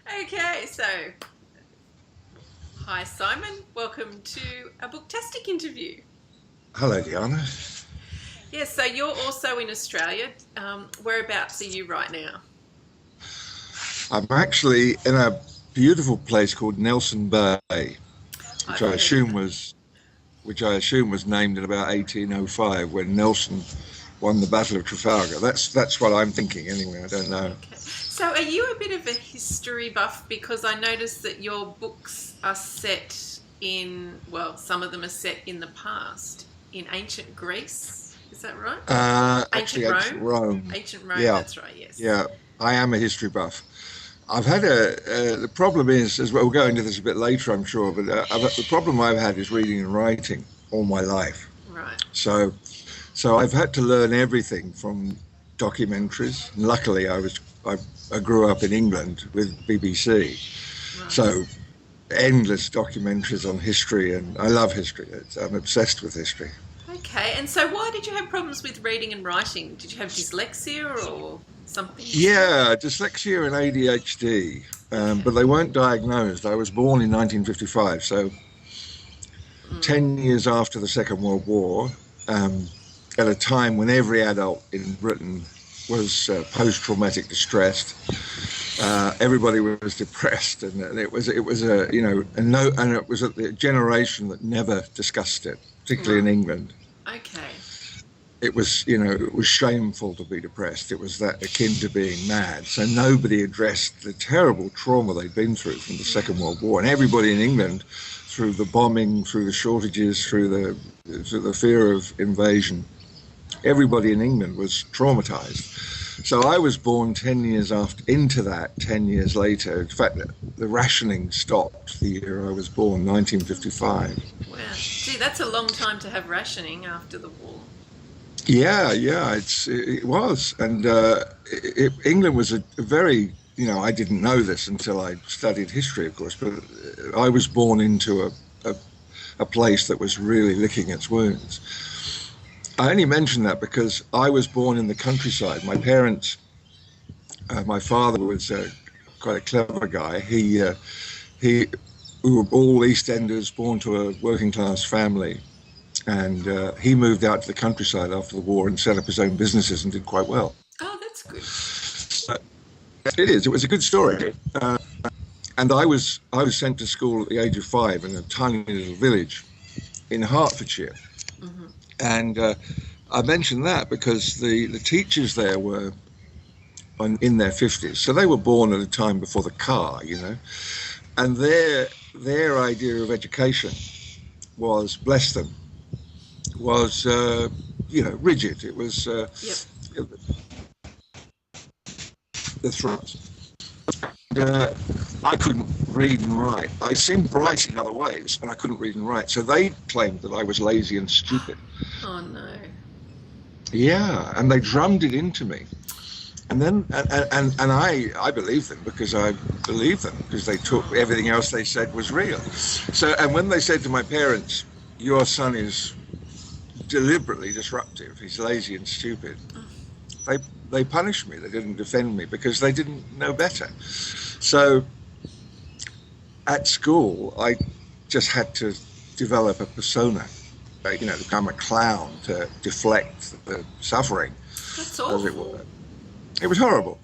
Okay, so hi Simon, welcome to a Booktastic interview. Hello, Diana. Yes, so you're also in Australia. Whereabouts are you right now? I'm actually in a beautiful place called Nelson Bay, which I've I heard of assume that. was which I assume was named in about 1805 when Nelson won the Battle of Trafalgar. That's what I'm thinking anyway. I don't know. Okay, so are you a bit of a history buff? Because I noticed that your books are set in, well, some of them are set in the past, in ancient Greece. Is that right? Ancient Actually, ancient Rome? Rome. Ancient Rome, Yeah, that's right, yes. yeah. I am a history buff. I've had the problem is, as we'll go into this a bit later, I'm sure, but the problem I've had is reading and writing all my life. Right, So So I've had to learn everything from documentaries. Luckily, I grew up in England with BBC, right. so endless documentaries on history, and I love history. I'm obsessed with history. Okay, and so why did you have problems with reading and writing? Did you have dyslexia or something similar? Yeah, dyslexia and ADHD, but Okay. they weren't diagnosed. I was born in 1955, so Mm. 10 years after the Second World War, um, at a time when every adult in Britain was post-traumatic distressed. Everybody was depressed, and it was a a no, and it was a generation that never discussed it, particularly in Right. England. Okay. It was shameful to be depressed. It was that akin to being mad. So nobody addressed the terrible trauma they'd been through from the Yeah. Second World War, and everybody in England, through the bombing, through the shortages, through the fear of invasion, everybody in England was traumatized. So I was born 10 years after, into that 10 years later. In fact, the rationing stopped the year I was born, 1955. Wow. Gee, that's a long time to have rationing after the war. Yeah, yeah, it was. And England was a very, I didn't know this until I studied history, of course, but I was born into a place that was really licking its wounds. I only mention that because I was born in the countryside. My father was quite a clever guy. He we were all East Enders, born to a working class family, and he moved out to the countryside after the war and set up his own businesses and did quite well. Oh, that's good. So it is. It was a good story. And I was sent to school at the age of 5 in a tiny little village in Hertfordshire. Hmm. And I mention that because the teachers there were in their 50s, so they were born at a time before the car. And their idea of education was, bless them, was rigid. It was Yep. the thrust. I couldn't read and write. I seemed bright in other ways, and I couldn't read and write. So they claimed that I was lazy and stupid. Oh no. Yeah, and they drummed it into me. And I believed them because I believed them because they took Oh. everything else they said was real. So, and when they said to my parents, "Your son is deliberately disruptive. He's lazy and stupid," they they punished me. They didn't defend me because they didn't know better. So at school, I just had to develop a persona, become a clown to deflect the suffering, That's as it awful. were. It was horrible.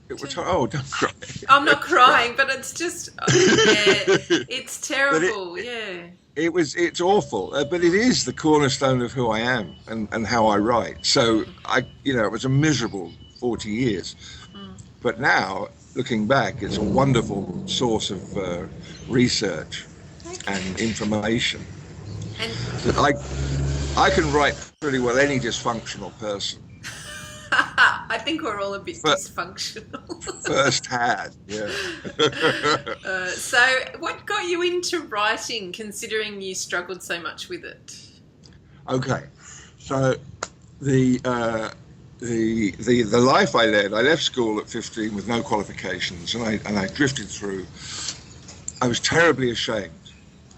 It was To, oh, don't cry, I'm not don't cry. crying, but it's just, yeah, it's But terrible. Yeah. it's awful, but it is the cornerstone of who I am and how I write. So it was a miserable 40 years. Mm. But now, looking back, it's a wonderful source of research and Okay. information. And That I can write pretty well any dysfunctional person I think we're all a bit but dysfunctional. first hand. Yeah. So, what got you into writing, considering you struggled so much with it? Okay. So the uh, the life I led, I left school at 15 with no qualifications, and I drifted through. I was terribly ashamed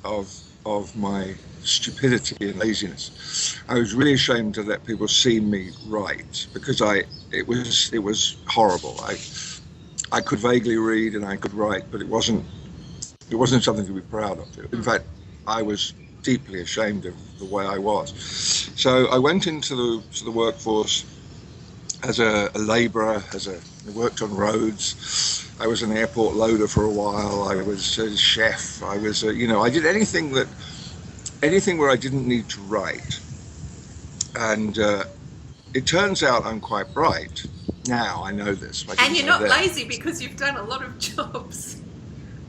of my stupidity and laziness. I was really ashamed to let people see me write because it was horrible. I could vaguely read and I could write, but it wasn't something to be proud of. In fact, I was deeply ashamed of the way I was. So I went into the workforce as a labourer, I worked on roads. I was an airport loader for a while. I was a chef. I was, I did anything where I didn't need to write. And it turns out I'm quite bright. Now I know this. And you're not lazy because you've done a lot of jobs.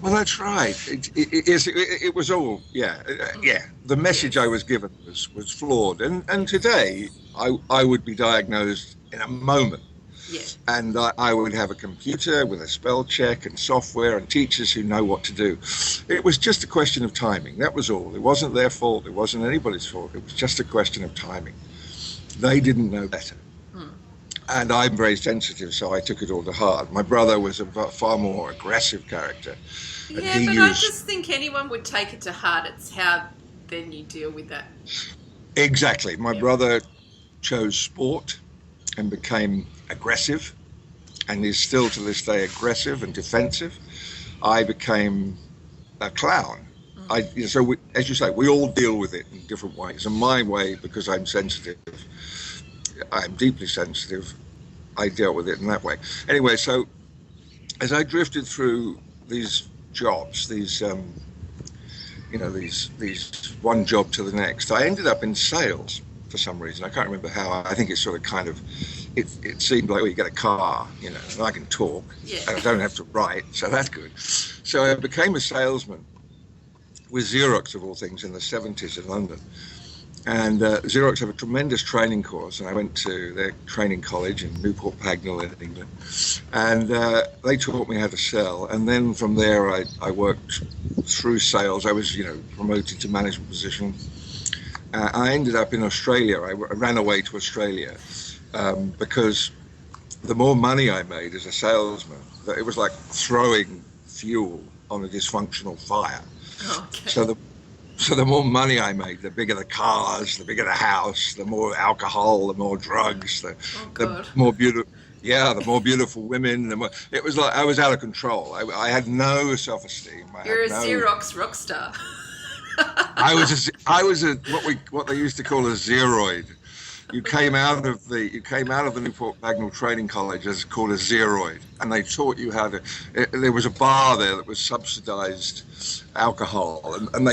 Well, that's right. It was all, yeah. The message I was given was flawed. And today I would be diagnosed in a moment. Yeah. And I would have a computer with a spell check and software and teachers who know what to do. It was just a question of timing. That was all. It wasn't their fault. It wasn't anybody's fault. It was just a question of timing. They didn't know better. And I'm very sensitive, so I took it all to heart. My brother was a far more aggressive character. Yeah, but I just think anyone would take it to heart. It's how then you deal with that. Exactly. My brother chose sport and became aggressive, and is still to this day aggressive and defensive. I became a clown. So as you say, we all deal with it in different ways. And my way, because I'm sensitive, I'm deeply sensitive, I dealt with it in that way. Anyway, so as I drifted through these jobs, these one job to the next, I ended up in sales for some reason. I can't remember how. I think it's sort of kind of, it seemed like, well, you get a car, and I can talk, and I don't have to write, so that's good. So I became a salesman with Xerox, of all things, in the 70s in London. And Xerox have a tremendous training course, and I went to their training college in Newport Pagnell in England. And they taught me how to sell. And then from there, I worked through sales. I was, promoted to management position. I ended up in Australia. I ran away to Australia because the more money I made as a salesman, it was like throwing fuel on a dysfunctional fire. Okay. So the more money I made, the bigger the cars, the bigger the house, the more alcohol, the more drugs, the more beautiful. Yeah, the more beautiful women. It was like I was out of control. I had no self-esteem. You're a Xerox rock star. I was what they used to call a Xeroid. You came out of the Newport Pagnell Training College as called a Xeroid, and they taught you how to. There was a bar there that was subsidized alcohol, and in the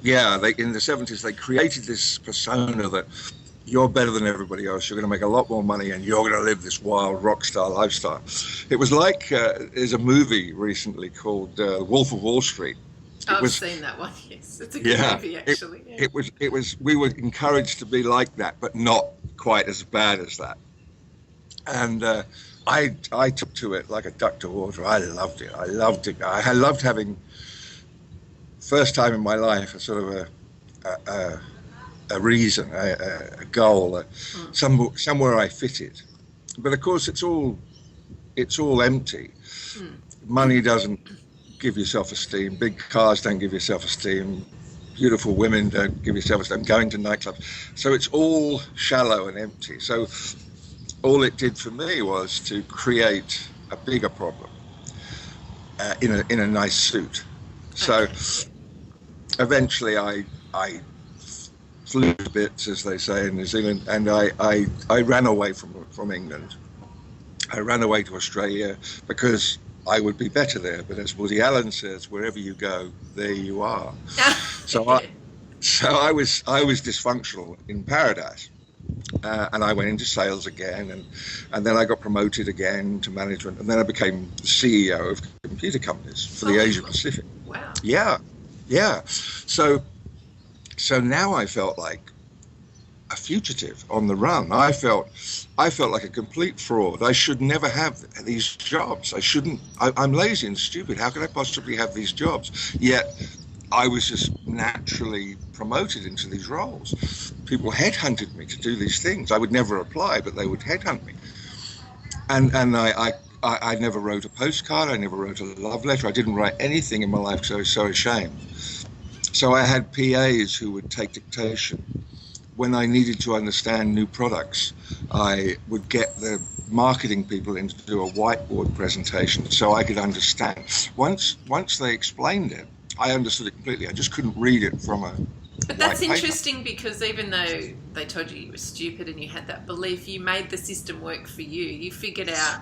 70s they created this persona that you're better than everybody else. You're going to make a lot more money, and you're going to live this wild rock star lifestyle. It was like there's a movie recently called Wolf of Wall Street. I've seen that one. Yes, it's a good movie actually. It was. We were encouraged to be like that, but not quite as bad as that. And I took to it like a duck to water. I loved it. I loved it. I loved having, first time in my life, a sort of a reason, a goal, somewhere I fitted. But of course, it's all empty. Money doesn't give you self-esteem. Big cars don't give you self-esteem. Beautiful women don't give you self-esteem. Going to nightclubs. So it's all shallow and empty. So all it did for me was to create a bigger problem in a nice suit. So eventually I flew to bits, as they say in New Zealand, and I ran away from England. I ran away to Australia because I would be better there, but as Woody Allen says, wherever you go, there you are. So I was dysfunctional in paradise, and I went into sales again, and then I got promoted again to management, and then I became the CEO of computer companies for the Asia Pacific. Wow. Yeah. So now I felt like a fugitive on the run. I felt like a complete fraud. I should never have these jobs. I'm lazy and stupid. How could I possibly have these jobs? Yet I was just naturally promoted into these roles. People headhunted me to do these things. I would never apply, but they would headhunt me. And I never wrote a postcard. I never wrote a love letter. I didn't write anything in my life, so I was so ashamed. So I had PAs who would take dictation. when I needed to understand new products, I would get the marketing people in to do a whiteboard presentation so I could understand. Once they explained it, I understood it completely. I just couldn't read it from a But that's white paper. interesting, because even though they told you were stupid and you had that belief, you made the system work for you. You figured out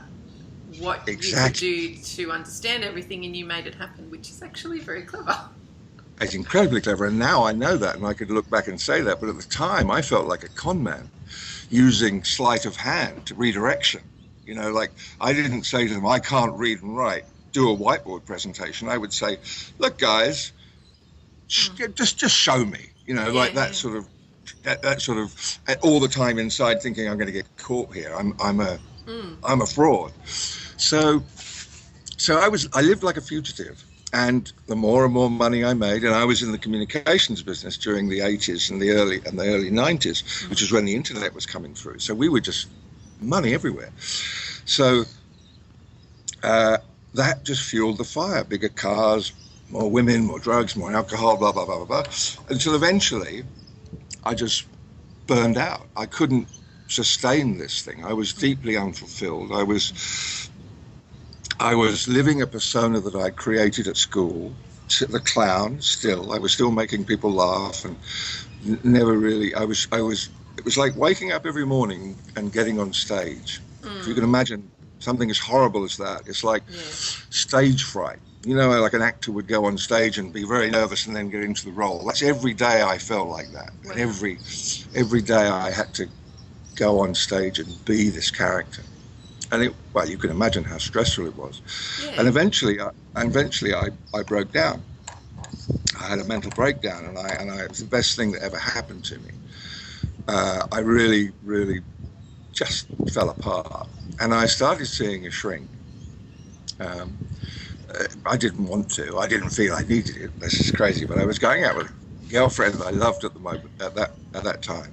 what Exactly. you could do to understand everything, and you made it happen, which is actually very clever. It's incredibly clever, and now I know that, and I could look back and say that. But at the time, I felt like a con man, using sleight of hand to redirection. You know, like, I didn't say to them, "I can't read and write. Do a whiteboard presentation." I would say, "Look, guys, just show me." You know, like that sort of all the time inside thinking I'm going to get caught here. I'm a fraud. So I lived like a fugitive. And the more and more money I made, and I was in the communications business during the 80s and the early 90s, which is when the internet was coming through. So we were just money everywhere. So that just fueled the fire. Bigger cars, more women, more drugs, more alcohol, blah, blah, blah, blah, blah. Until eventually I just burned out. I couldn't sustain this thing. I was deeply unfulfilled. I was living a persona that I created at school, the clown. Still, I was still making people laugh, and never really. It was like waking up every morning and getting on stage. If you can imagine something as horrible as that, it's like stage fright. You know, like an actor would go on stage and be very nervous and then get into the role. That's every day I felt like that. And every day I had to go on stage and be this character. And you can imagine how stressful it was. Yeah. And eventually I broke down. I had a mental breakdown, and it was the best thing that ever happened to me. I really, really just fell apart, and I started seeing a shrink. I didn't want to. I didn't feel I needed it. This is crazy, but I was going out with a girlfriend that I loved at the moment at that time.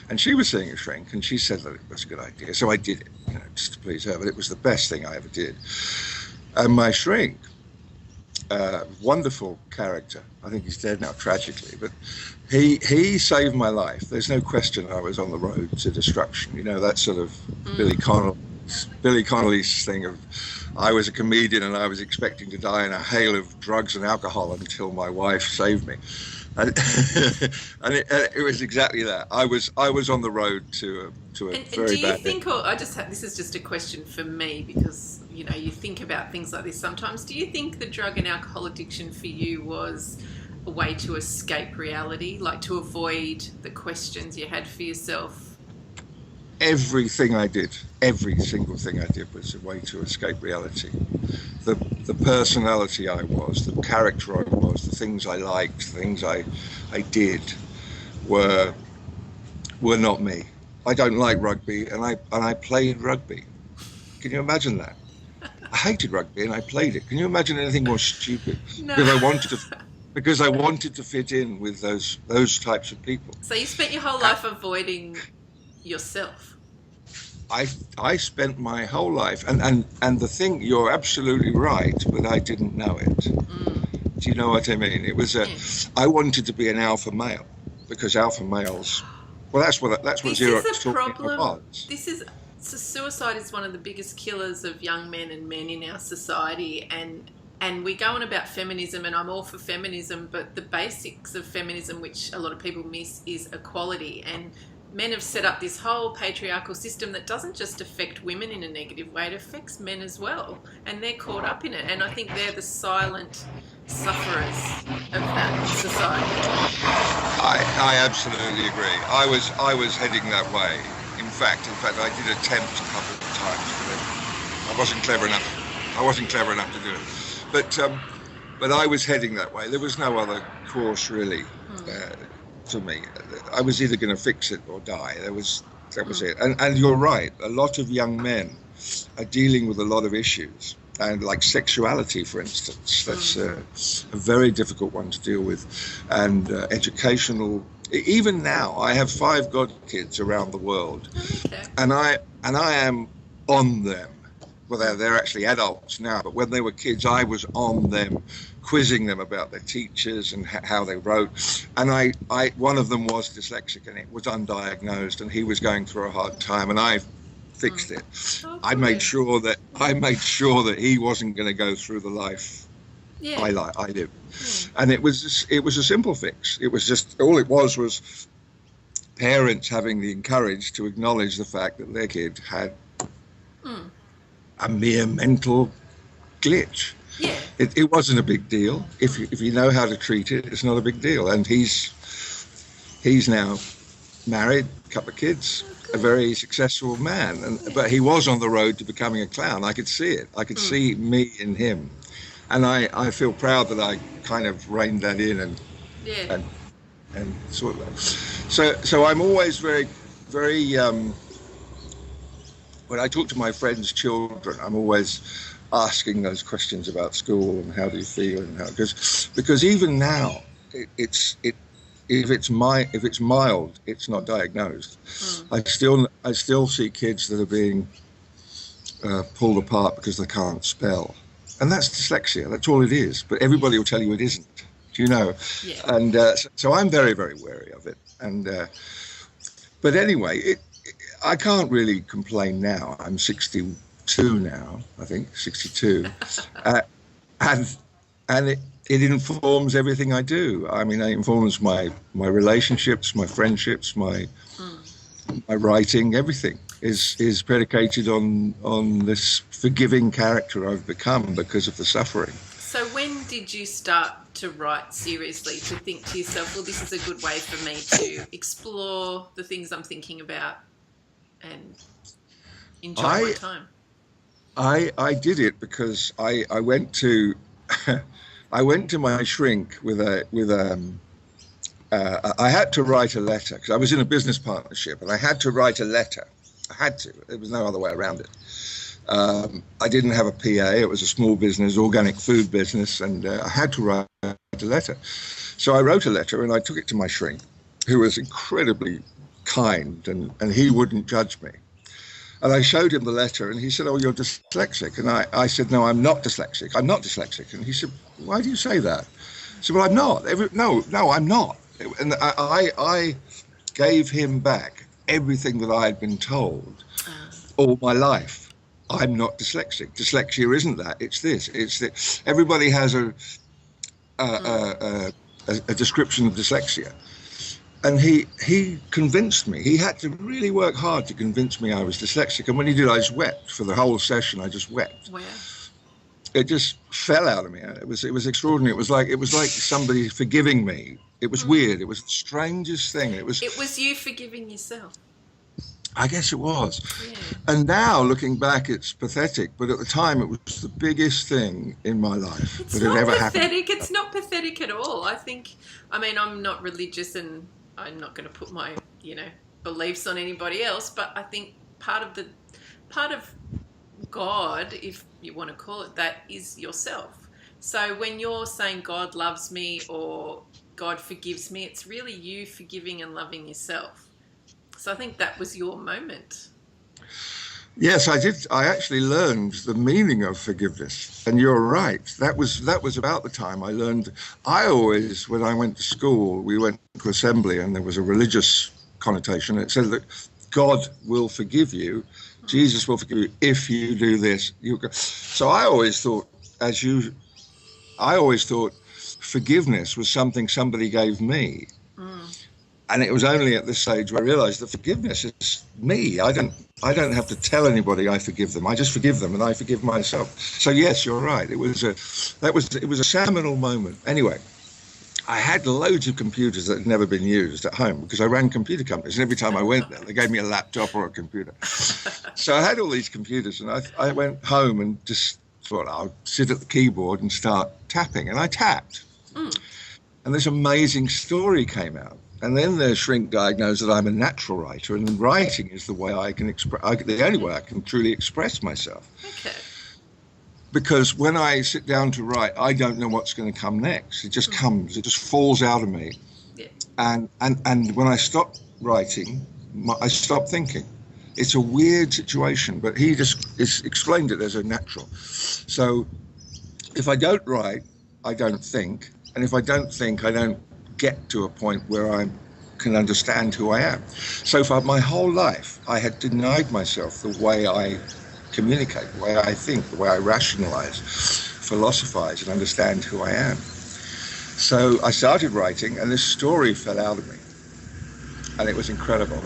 And she was seeing a shrink, and she said that it was a good idea. So I did it, you know, just to please her. But it was the best thing I ever did. And my shrink, wonderful character. I think he's dead now, tragically. But he saved my life. There's no question I was on the road to destruction. You know, that sort of Billy Connolly's thing of, I was a comedian and I was expecting to die in a hail of drugs and alcohol until my wife saved me. And it was exactly that. I was on the road to a very bad. Do you think, or this is just a question for me, because you know you think about things like this sometimes. Do you think the drug and alcohol addiction for you was a way to escape reality, like to avoid the questions you had for yourself? Everything I did, every single thing I did was a way to escape reality. The personality I was, the character I was, the things I liked, the things I did were not me. I don't like rugby, and I played rugby. Can you imagine that? I hated rugby and I played it. Can you imagine anything more stupid? No. Because I wanted to fit in with those types of people. So you spent your whole life avoiding yourself. I spent my whole life, and the thing, you're absolutely right, but I didn't know it. Do you know what I mean? It was I wanted to be an alpha male, because alpha males, well, that's what Xerox talking about. Suicide is one of the biggest killers of young men and men in our society, and we go on about feminism, and I'm all for feminism, but the basics of feminism, which a lot of people miss, is equality. And men have set up this whole patriarchal system that doesn't just affect women in a negative way, it affects men as well. And they're caught up in it. And I think they're the silent sufferers of that society. I absolutely agree. I was heading that way. In fact, I did attempt a couple of times, but I wasn't clever enough to do it. But I was heading that way. There was no other course really. To me, I was either going to fix it or die. That was it. And you're right. A lot of young men are dealing with a lot of issues, and like sexuality, for instance. That's a very difficult one to deal with, and educational. Even now, I have 5 godkids around the world, and I am on them. Well, they're actually adults now, but when they were kids, I was on them, quizzing them about their teachers and how they wrote. And one of them was dyslexic, and it was undiagnosed, and he was going through a hard time, and I fixed it. Oh, I made sure that he wasn't going to go through the life I did. And it was a simple fix. It was just, all it was parents having the courage to acknowledge the fact that their kid had a mere mental glitch. Yeah. It wasn't a big deal. If you know how to treat it, it's not a big deal. And he's now married, a couple of kids, a very successful man. But he was on the road to becoming a clown. I could see it. I could see me in him. And I feel proud that I kind of reined that in and sort of. So I'm always very, very. When I talk to my friends' children, I'm always asking those questions about school and how do you feel and how, because even now if it's mild, it's not diagnosed. I still see kids that are being pulled apart because they can't spell, and that's dyslexia. That's all it is. But everybody will tell you it isn't. Do you know? Yeah. And so I'm very, very wary of it. And but anyway, I can't really complain now. I'm 62 now, I think, 62. And it informs everything I do. I mean, it informs my relationships, my friendships, my writing. Everything is predicated on this forgiving character I've become because of the suffering. So when did you start to write seriously, to think to yourself, well, this is a good way for me to explore the things I'm thinking about and enjoy my time? I did it because I went to I went to my shrink with I had to write a letter because I was in a business partnership and I had to write a letter. I had to. There was no other way around it. I didn't have a PA. It was a small business, organic food business, and I had to write a letter. So I wrote a letter and I took it to my shrink, who was incredibly kind, and he wouldn't judge me. And I showed him the letter and he said, "Oh, you're dyslexic." And I said, "No, I'm not dyslexic. I'm not dyslexic." And he said, "Why do you say that?" I said, "Well, I'm not. No, I'm not." And I gave him back everything that I had been told all my life. I'm not dyslexic. Dyslexia isn't that. It's this. It's that. Everybody has a description of dyslexia. And he convinced me. He had to really work hard to convince me I was dyslexic. And when he did, I just wept for the whole session. I just wept. Wow. It just fell out of me. It was extraordinary. It was like somebody forgiving me. It was weird. It was the strangest thing. It was you forgiving yourself. I guess it was. Yeah. And now looking back, it's pathetic. But at the time, it was the biggest thing in my life that had ever happened. It's not pathetic at all. I'm not religious and I'm not going to put my, beliefs on anybody else. But I think part of God, if you want to call it that, is yourself. So when you're saying God loves me or God forgives me, it's really you forgiving and loving yourself. So I think that was your moment. Yes, I did. I actually learned the meaning of forgiveness. And you're right. That was about the time I learned. I always, when I went to school, we went to assembly and there was a religious connotation. It said that God will forgive you. Jesus will forgive you if you do this. So I always thought, forgiveness was something somebody gave me. And it was only at this stage where I realized that forgiveness is me. I don't have to tell anybody I forgive them. I just forgive them and I forgive myself. So yes, you're right. It was a seminal moment. Anyway, I had loads of computers that had never been used at home because I ran computer companies. And every time I went there, they gave me a laptop or a computer. So I had all these computers and I went home and just thought I'll sit at the keyboard and start tapping. And I tapped. And this amazing story came out. And then the shrink diagnosed that I'm a natural writer, and writing is the way I can the only way I can truly express myself. Okay. Because when I sit down to write, I don't know what's going to come next. It just comes. It just falls out of me. Yeah. And when I stop writing, I stop thinking. it's a weird situation, but he just explained it as a natural. So if I don't write, I don't think, and if I don't think, I don't get to a point where I can understand who I am. So for my whole life, I had denied myself the way I communicate, the way I think, the way I rationalize, philosophize, and understand who I am. So I started writing, and this story fell out of me, and it was incredible.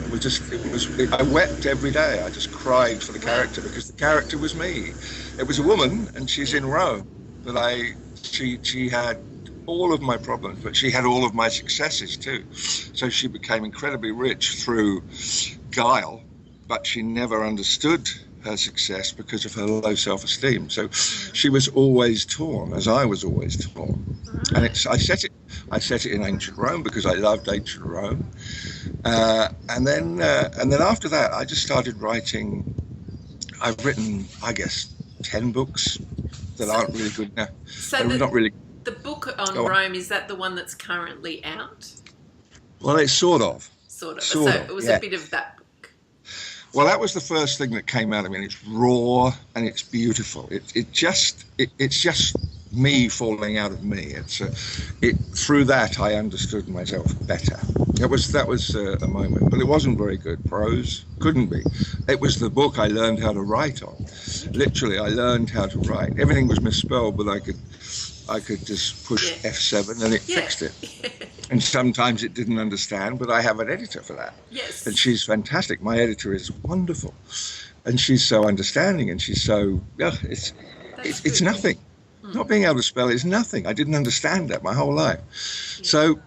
I wept every day. I just cried for the character, because the character was me. It was a woman, and she's in Rome, but she had all of my problems, but she had all of my successes too. So she became incredibly rich through guile, but she never understood her success because of her low self-esteem. So she was always torn, as I was always torn. And I set it in ancient Rome because I loved ancient Rome. And then after that, I just started writing. I've written, I guess, 10 books that aren't really good now. So not really. The book on Rome, is that the one that's currently out? Well, it's sort of. Sort of. So it was a bit of that book. Well, that was the first thing that came out of me, and it's raw and it's beautiful. It's just me falling out of me. Through that I understood myself better. That was a moment, but it wasn't very good prose. Couldn't be. It was the book I learned how to write on. Literally, I learned how to write. Everything was misspelled, but I could just push F7 and it fixed it. And sometimes it didn't understand, but I have an editor for that. Yes. And she's fantastic. My editor is wonderful. And she's so understanding, and she's so, it's nothing. Not being able to spell is nothing. I didn't understand that my whole life. So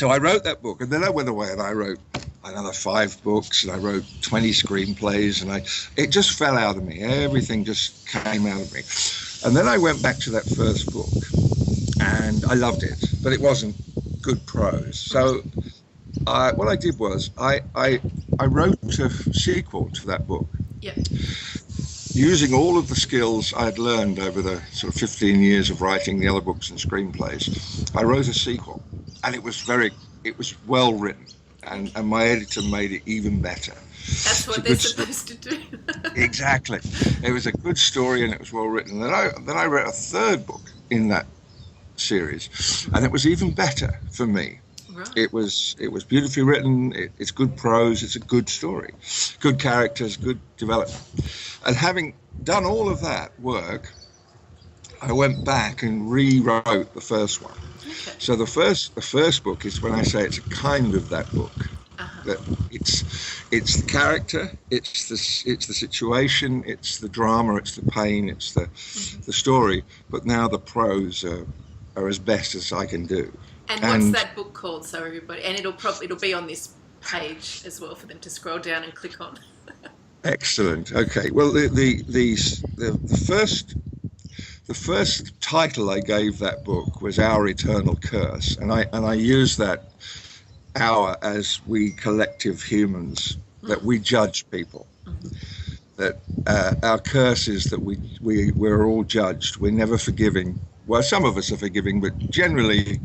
I wrote that book, and then I went away and I wrote another 5 books, and I wrote 20 screenplays, and it just fell out of me. Everything just came out of me. And then I went back to that first book, and I loved it, but it wasn't good prose. So what I did was I wrote a sequel to that book. Yeah. Using all of the skills I'd learned over the sort of 15 years of writing the other books and screenplays, I wrote a sequel, and it was well written, and my editor made it even better. That's what they're supposed to do. Exactly. It was a good story, and it was well written. Then I wrote a third book in that series, and it was even better for me. Right. It was beautifully written. It's good prose. It's a good story, good characters, good development. And having done all of that work, I went back and rewrote the first one. Okay. So the first book is, when I say it's a kind of that book. That it's the character, it's the situation, it's the drama, it's the pain, it's the story. But now the prose are as best as I can do. And what's that book called? So everybody, and it'll be on this page as well for them to scroll down and click on. Excellent. Okay. Well, the first title I gave that book was Our Eternal Curse, and I used that hour as we collective humans, that we judge people, that our curse is that we're all judged. We're never forgiving. Well, some of us are forgiving, but generally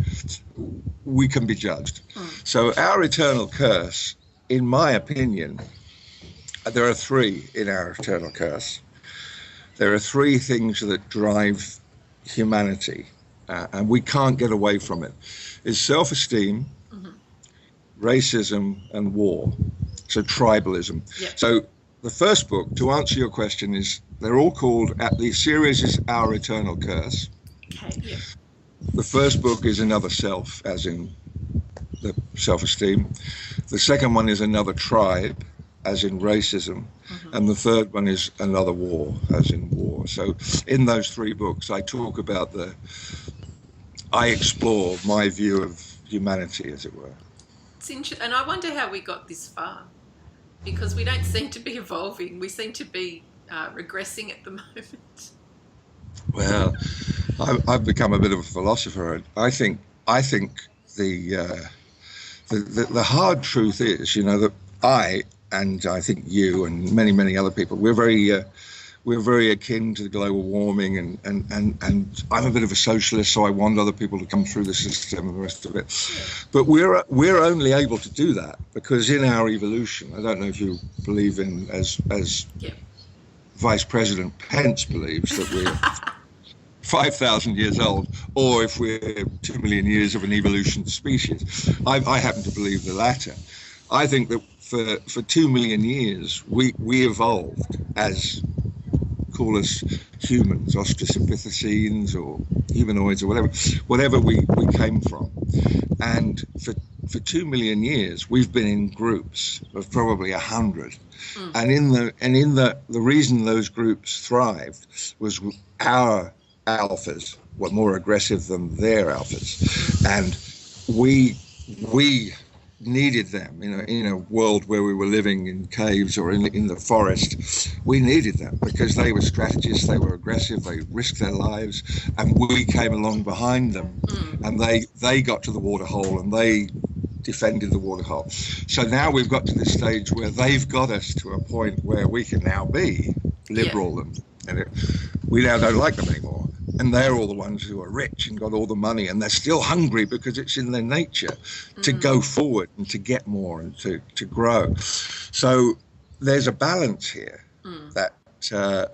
we can be judged. So our eternal curse, in my opinion, there are 3 in our eternal curse. There are 3 things that drive humanity, and we can't get away from it. It's self-esteem, racism, and war. So tribalism. Yep. So the first book, to answer your question, is they're all called, the series is Our Eternal Curse. Okay. Yep. The first book is Another Self, as in the self-esteem. The second one is Another Tribe, as in racism. And the third one is Another War, as in war. So in those 3 books, I talk about I explore my view of humanity, as it were. It's interesting, and I wonder how we got this far, because we don't seem to be evolving. We seem to be regressing at the moment. Well, I've become a bit of a philosopher, and I think the hard truth is, that I think you and many other people, we're we're very akin to global warming, and I'm a bit of a socialist, so I want other people to come through the system and the rest of it. But we're only able to do that because in our evolution, I don't know if you believe in as Vice President Pence believes that we're 5,000 years old, or if we're 2 million years of an evolution species. I happen to believe the latter. I think that for 2 million years, we evolved as, call us humans, Australopithecines or humanoids or whatever we came from. And for 2 million years, we've been in groups of probably 100. And in the reason those groups thrived was our alphas were more aggressive than their alphas, and we needed them in a world where we were living in caves or in the forest. We needed them because they were strategists, they were aggressive, they risked their lives, and we came along behind them, and they got to the waterhole and they defended the waterhole. So now we've got to this stage where they've got us to a point where we can now be liberal and we now don't like them anymore. And they're all the ones who are rich and got all the money, and they're still hungry because it's in their nature to go forward and to get more and to grow. So there's a balance here that I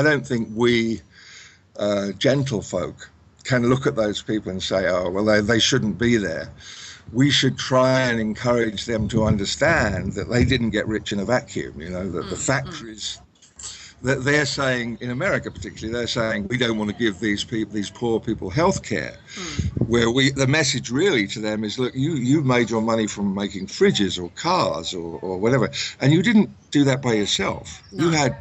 don't think we gentlefolk can look at those people and say, oh, well, they shouldn't be there. We should try and encourage them to understand that they didn't get rich in a vacuum, that the factories that they're saying, in America particularly, they're saying we don't want to give these poor people health care, where the message really to them is, look, you made your money from making fridges or cars or whatever, and you didn't do that by yourself. No. You had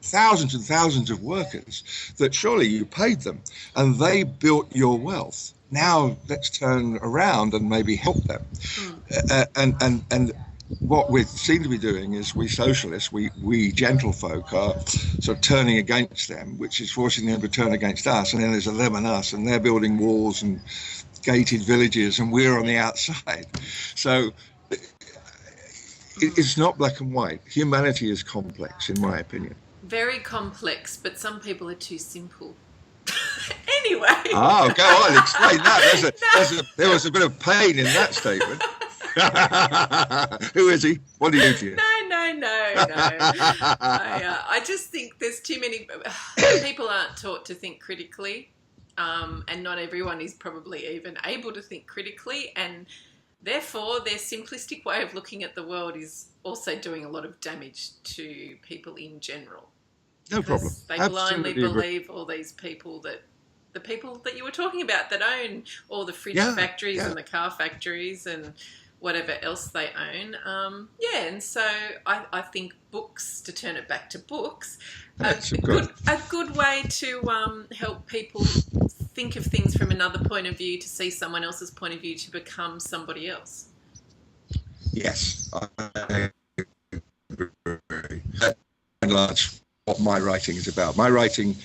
thousands and thousands of workers that surely you paid them, and they built your wealth. Now let's turn around and maybe help them. And what we seem to be doing is we socialists, we gentlefolk are sort of turning against them, which is forcing them to turn against us. And then there's a them and us, and they're building walls and gated villages, and we're on the outside. So it's not black and white. Humanity is complex, in my opinion. Very complex, but some people are too simple. Anyway. Oh, go on, explain that. There was a bit of pain in that statement. Who is he? What did he do? No. I just think there's too many people aren't taught to think critically, and not everyone is probably even able to think critically, and therefore their simplistic way of looking at the world is also doing a lot of damage to people in general. No problem. They blindly believe all these people the people that you were talking about that own all the fridge factories and the car factories and whatever else they own. And so I think books, to turn it back to books, a good way to help people think of things from another point of view, to see someone else's point of view, to become somebody else. Yes, I agree. That's what my writing is about. My writing,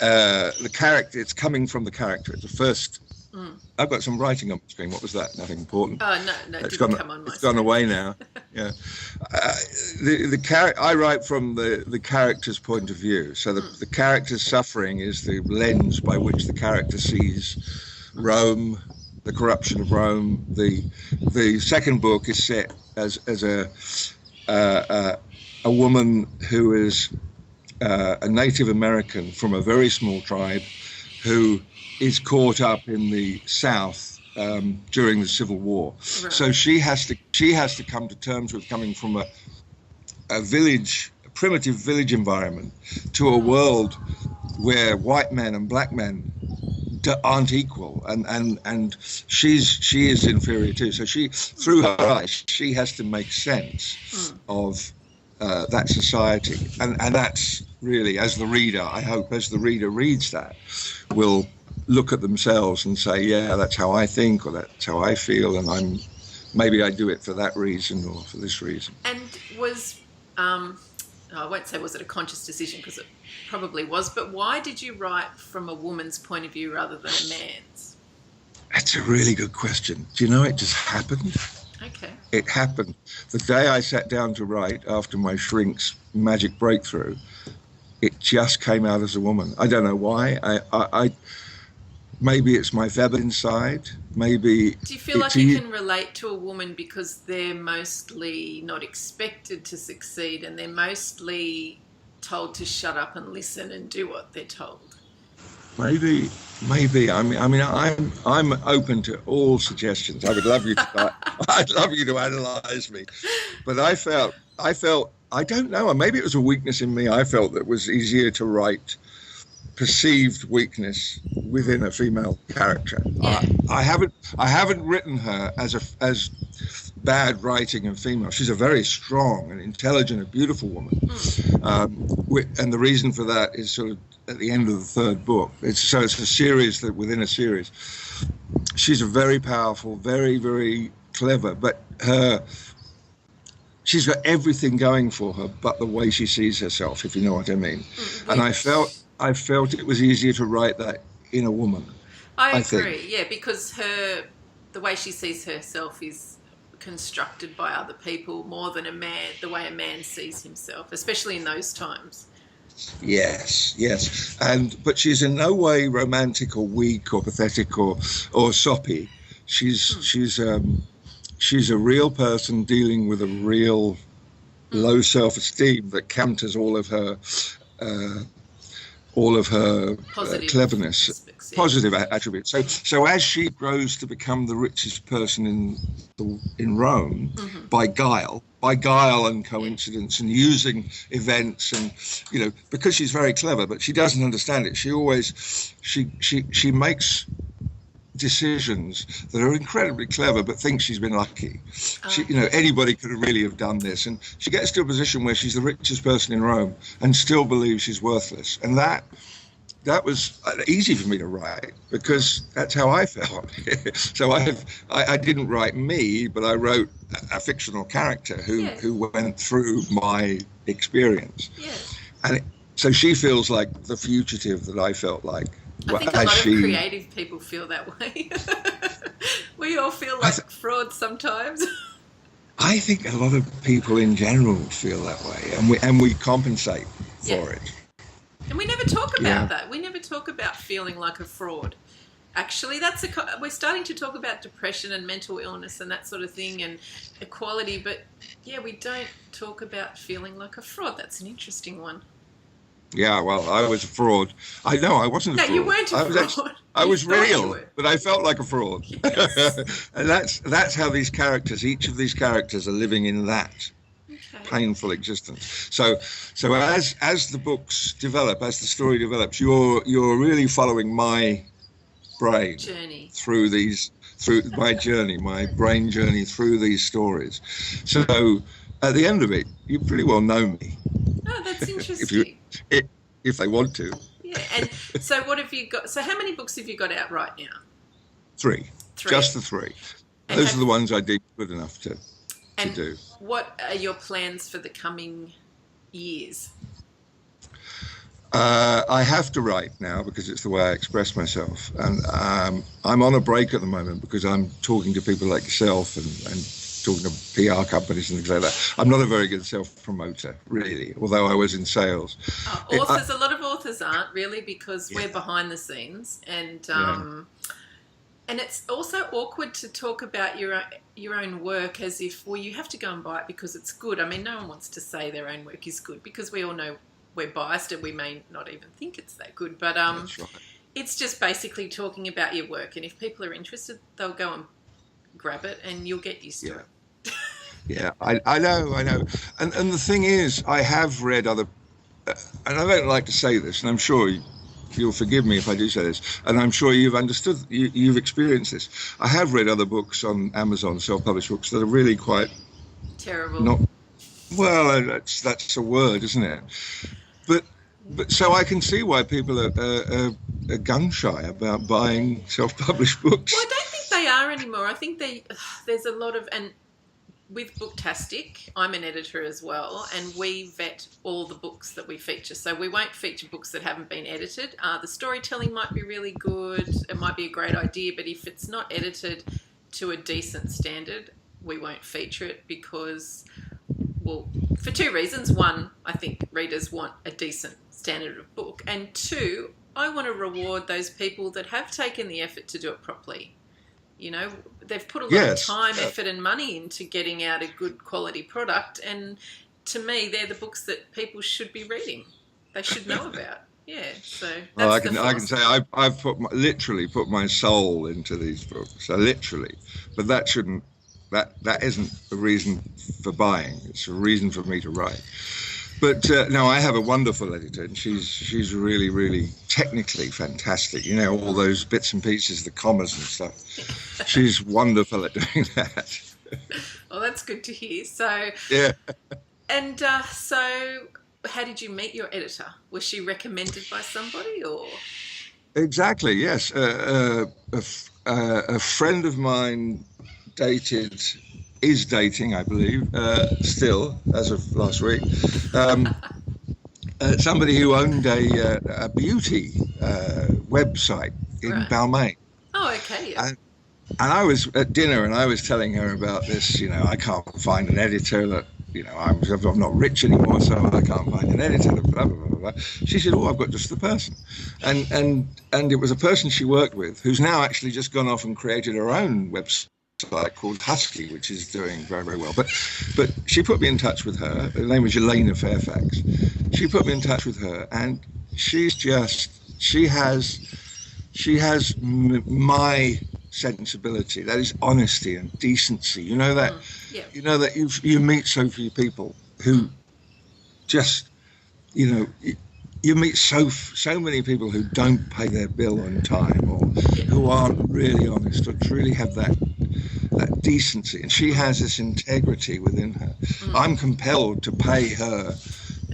the character, it's coming from the character. It's the first. I've got some writing on the screen. What was that? Nothing important. Oh no, it's didn't come on my It's gone away now. Yeah, I write from the character's point of view. So the character's suffering is the lens by which the character sees Rome, the corruption of Rome. The second book is set as a woman who is a Native American from a very small tribe who is caught up in the South during the Civil War. Right. So she has to come to terms with coming from a primitive village environment to a world where white men and black men aren't equal, and she is inferior too. So through her eyes, she has to make sense of that society, and that's really, as the reader, I hope, as the reader reads that, will look at themselves and say, yeah, that's how I think, or that's how I feel, and maybe I do it for that reason or for this reason. And was, I won't say was it a conscious decision, because it probably was, but why did you write from a woman's point of view rather than a man's? That's a really good question. Do you know, it just happened. Okay. It happened. The day I sat down to write after my shrink's magic breakthrough, it just came out as a woman. I don't know why. I maybe it's my feminine side. Maybe Do you feel like you can relate to a woman because they're mostly not expected to succeed and they're mostly told to shut up and listen and do what they're told? maybe. I'm open to all suggestions. I would love you to. I'd love you to analyze me, but I felt. I don't know. Maybe it was a weakness in me. I felt that it was easier to write perceived weakness within a female character. Yeah. I haven't written her as bad writing of female. She's a very strong and intelligent and beautiful woman. And the reason for that is sort of at the end of the third book. It's a series that within a series. She's a very powerful, very, very clever, but she's got everything going for her but the way she sees herself, if you know what I mean. And I felt it was easier to write that in a woman. I agree, yeah, because the way she sees herself is constructed by other people more than the way a man sees himself, especially in those times. Yes. But she's in no way romantic or weak or pathetic or soppy. She's a real person dealing with a real low self-esteem that counters all of her cleverness, positive attributes. So as she grows to become the richest person in Rome, by guile and coincidence, and using events, and because she's very clever, but she doesn't understand it. She makes decisions that are incredibly clever, but thinks she's been lucky. Anybody could really have done this, and she gets to a position where she's the richest person in Rome and still believes she's worthless. And that was easy for me to write because that's how I felt. So I didn't write me, but I wrote a fictional character who went through my experience. Yeah. And so she feels like the fugitive that I felt like. I think a lot of creative people feel that way. We all feel like frauds sometimes. I think a lot of people in general feel that way, and we compensate for it. And we never talk about that. We never talk about feeling like a fraud. Actually, we're starting to talk about depression and mental illness and that sort of thing and equality, but we don't talk about feeling like a fraud. That's an interesting one. Yeah, well, I was a fraud. I know I wasn't a fraud. No, you weren't a fraud. I was real, but I felt like a fraud. Yes. And that's how each of these characters are living in that painful existence. So as the books develop, as the story develops, you're really following my brain through my brain journey through these stories. So at the end of it, you pretty well know me. Oh, that's interesting. if they want to. Yeah, and so what have you got? So how many books have you got out right now? Three. Just the three. Those are the ones I deemed good enough to do. What are your plans for the coming years? I have to write now because it's the way I express myself. And I'm on a break at the moment because I'm talking to people like yourself and talking to PR companies and things like that. I'm not a very good self-promoter, really, although I was in sales. A lot of authors aren't really because we're behind the scenes, and it's also awkward to talk about your own work as if, well, you have to go and buy it because it's good. I mean, no one wants to say their own work is good because we all know we're biased and we may not even think it's that good. But That's right. It's just basically talking about your work, and if people are interested, they'll go and grab it and you'll get used to it. Yeah, I know. And the thing is, I have read other, and I don't like to say this, and I'm sure you'll forgive me if I do say this, and I'm sure you've understood, you've experienced this. I have read other books on Amazon, self-published books, that are really quite terrible. That's a word, isn't it? But so I can see why people are gun shy about buying self-published books. Well, I don't think they are anymore. I think there's a lot of, and with Booktastik, I'm an editor as well, and we vet all the books that we feature. So we won't feature books that haven't been edited. The storytelling might be really good. It might be a great idea, but if it's not edited to a decent standard, we won't feature it because, well, for two reasons. One, I think readers want a decent standard of book, and two, I want to reward those people that have taken the effort to do it properly. You know, they've put a lot of time, effort and money into getting out a good quality product, and to me, they're the books that people should be reading. They should know about. Yeah, so that's well, I can say I've literally put my soul into these books. Literally, but that isn't a reason for buying. It's a reason for me to write. But no, I have a wonderful editor, and she's really, really technically fantastic. You know, all those bits and pieces, the commas and stuff. She's wonderful at doing that. Well, that's good to hear. So yeah. And so, how did you meet your editor? Was she recommended by somebody, or? Exactly. Yes. A friend of mine is dating, I believe, still as of last week. Somebody who owned a beauty website in Balmain. Oh, okay. Yeah. And I was at dinner and I was telling her about this. You know, I can't find an editor that. You know, I'm not rich anymore, so I can't find an editor. Blah, blah, blah, blah. She said, "Oh, I've got just the person," and it was a person she worked with who's now actually just gone off and created her own website called Husky, which is doing very, very well. But she put me in touch with her. Her name was Elena Fairfax. She put me in touch with her, and she has my sensibility. That is honesty and decency. You know that. Yeah. You know that you meet so few people who just, you know, you meet so many people who don't pay their bill on time, or who aren't really honest, or truly have that decency. And she has this integrity within her. I'm compelled to pay her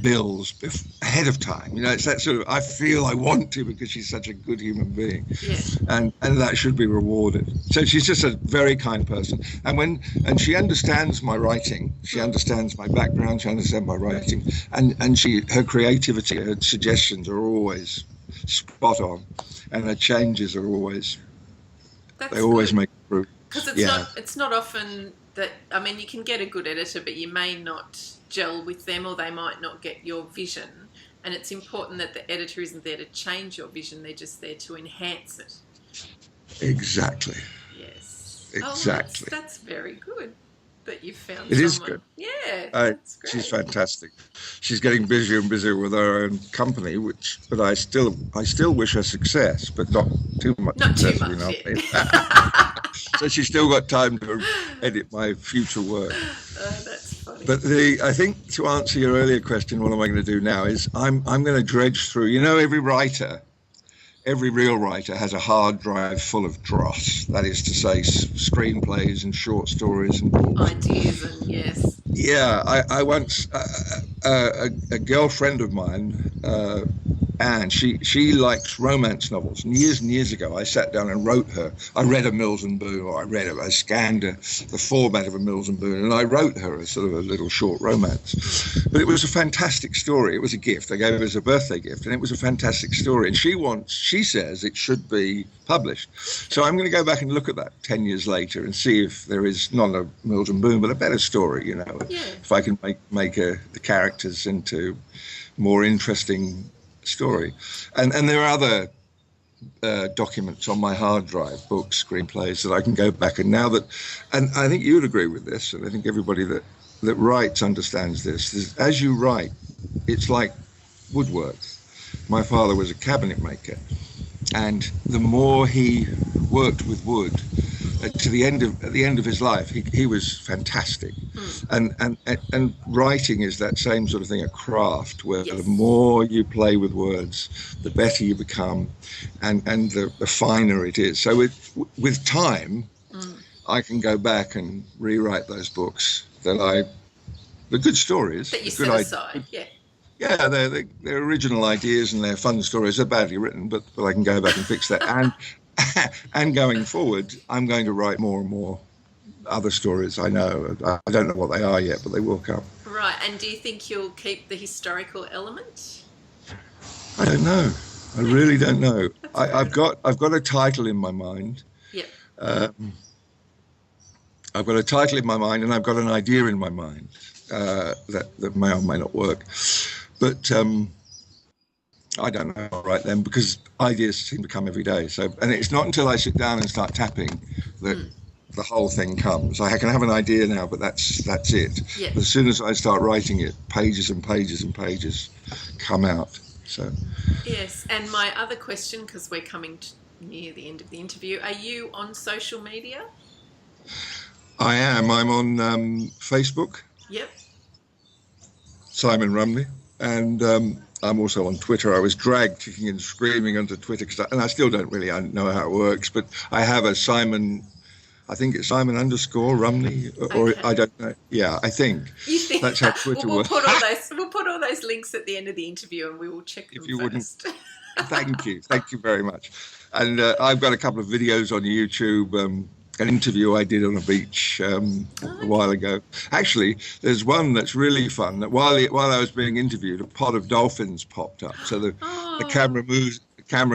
bills ahead of time. You know, it's that sort of, I feel I want to because she's such a good human being. Yeah. And that should be rewarded. So she's just a very kind person. And she understands my writing, she understands my background, she understands my writing, and her creativity, her suggestions are always spot on, and her changes are always make it through. Because it's not often that, I mean, you can get a good editor, but you may not gel with them, or they might not get your vision. And it's important that the editor isn't there to change your vision, they're just there to enhance it. Exactly. Yes. Exactly. Oh, that's very good that you found it someone. Is good. Yeah, that's great. She's fantastic. She's getting busier and busier with her own company, but I still wish her success, but not too much. Not success, too much. You know? So she's still got time to edit my future work. That's funny. But I think to answer your earlier question, what am I going to do now is I'm going to dredge through. You know, every real writer has a hard drive full of dross. That is to say, screenplays and short stories and books. Ideas and yes. Yeah, I once a girlfriend of mine, Anne. She likes romance novels. And years ago, I sat down and wrote her. I read a Mills and Boon, or I scanned the format of a Mills and Boon, and I wrote her a sort of a little short romance. But it was a fantastic story. It was a gift. I gave it as a birthday gift, and it was a fantastic story. And she says it should be published. So I'm going to go back and look at that 10 years later and see if there is not a Mills and Boon, but a better story. You know, if I can make the characters into more interesting story. And there are other documents on my hard drive, books, screenplays, that I can go back and I think you'd agree with this, and I think everybody that writes understands this. As you write, it's like woodwork. My father was a cabinet maker, and the more he worked with wood, at the end of his life, he was fantastic. And writing is that same sort of thing, a craft where the more you play with words, the better you become, and the finer it is. So with time, I can go back and rewrite those books the good stories that you set aside. Yeah, they're original ideas and they're fun stories. They're badly written, but I can go back and fix that. And going forward, I'm going to write more and more other stories. I know. I don't know what they are yet, but they will come. Right. And do you think you'll keep the historical element? I don't know. I really don't know. I've got a title in my mind. Yep. I've got a title in my mind and I've got an idea in my mind that may or may not work. But I don't know right then, because ideas seem to come every day. So, and it's not until I sit down and start tapping that the whole thing comes. I can have an idea now, but that's it. Yeah. But as soon as I start writing it, pages and pages and pages come out. So. Yes, and my other question, because we're coming near the end of the interview, are you on social media? I am. I'm on Facebook. Yep. Simon Rumney, and I'm also on Twitter. I was dragged kicking and screaming onto Twitter, and I still don't really know how it works, but I have a Simon, I think it's Simon _ Rumney, or Okay. I don't know. Yeah, I think. You think that's how Twitter we'll works. We'll put all those links at the end of the interview, and we will check them If you first. wouldn't. Thank you very much. And I've got a couple of videos on YouTube. An interview I did on a beach a while ago. Actually, there's one that's really fun. That while I was being interviewed, a pod of dolphins popped up. So the camera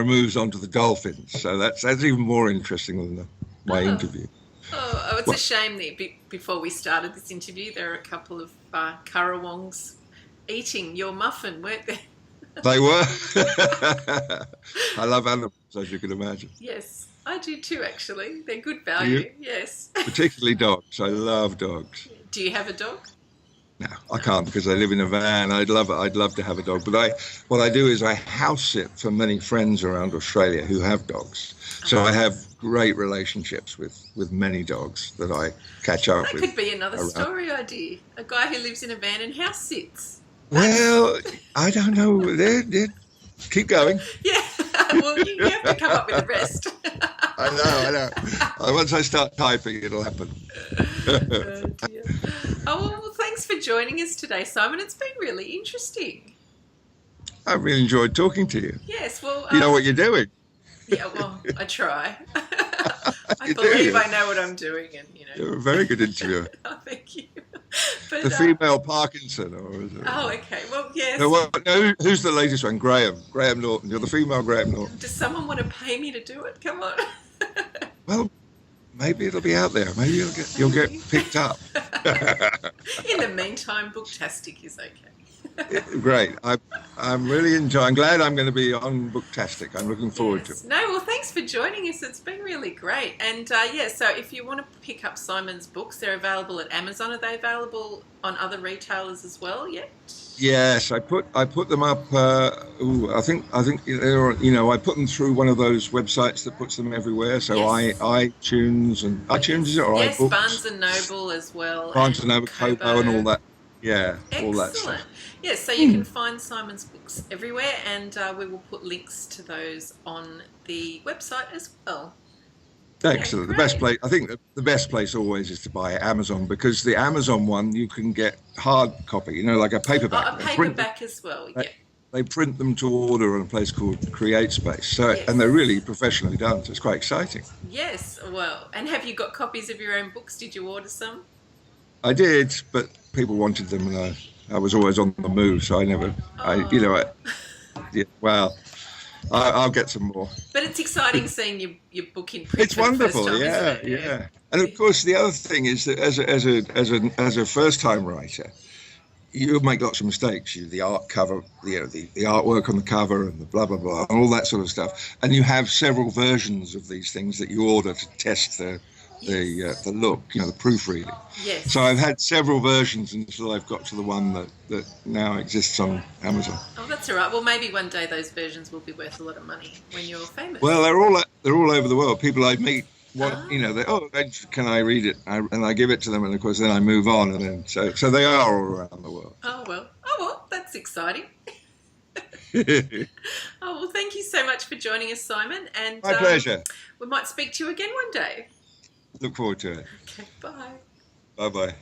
moves onto the dolphins. So that's even more interesting than my interview. Oh, it's a shame that before we started this interview, there were a couple of currawongs eating your muffin, weren't there? They were. I love animals, as you can imagine. Yes. I do too, actually. They're good value, yes. Particularly dogs. I love dogs. Do you have a dog? No, I can't because I live in a van. I'd love to have a dog. But what I do is I house sit for many friends around Australia who have dogs. So I have great relationships with many dogs that I catch up with. That could be another story idea. A guy who lives in a van and house sits. Well, I don't know. Keep going. Yeah. Well, you have to come up with the rest. I know. Once I start typing, it'll happen. Oh, dear. Well, thanks for joining us today, Simon. It's been really interesting. I really enjoyed talking to you. Yes, well... you know what you're doing. Yeah, well, I try. I believe I know what I'm doing, and, You're a very good interviewer. Oh, thank you. But, the female Parkinson, or is it? Oh, okay. Well, yes. No, who's the latest one? Graham Norton. You're the female Graham Norton. Does someone want to pay me to do it? Come on. Well, maybe it'll be out there. Maybe you'll get picked up. In the meantime, Booktastik is okay. Great. I'm really enjoying. I'm glad I'm going to be on Booktastik. I'm looking forward to it. No, well, thanks for joining us. It's been really great. And so if you want to pick up Simon's books, they're available at Amazon. Are they available on other retailers as well yet? Yes, I put them up. I think they're, I put them through one of those websites that puts them everywhere. So yes. iTunes and iTunes, is it, or yes, iBooks? Barnes and Noble as well. Barnes and Noble, Kobo, and all that. Yeah, excellent. all that stuff. Yes, so you can find Simon's books everywhere, and we will put links to those on the website as well. Excellent. Yeah, the best place, I think, the best place always is to buy Amazon, because the Amazon one you can get hard copy, like a paperback. Oh, a paperback as well. Yeah. They print them to order on a place called CreateSpace, yes. And they're really professionally done. So it's quite exciting. Yes. Well, and have you got copies of your own books? Did you order some? I did, but people wanted them, and I was always on the move, so I never. I'll get some more. But it's exciting seeing your book in print. It's wonderful, for the first time, isn't it? yeah. And of course, the other thing is that as a first-time writer, you make lots of mistakes. The art cover, the artwork on the cover, and the blah blah blah, and all that sort of stuff. And you have several versions of these things that you order to test the look, the proofreading. Yes. So I've had several versions until I've got to the one that now exists on Amazon. Oh, that's all right. Well, maybe one day those versions will be worth a lot of money when you're famous. Well, they're all over the world. People I meet want, can I read it? And I give it to them, and of course then I move on, and then so they are all around the world. Oh well, that's exciting. Well, thank you so much for joining us, Simon. And my pleasure. We might speak to you again one day. Look forward to it. Okay, bye. Bye-bye.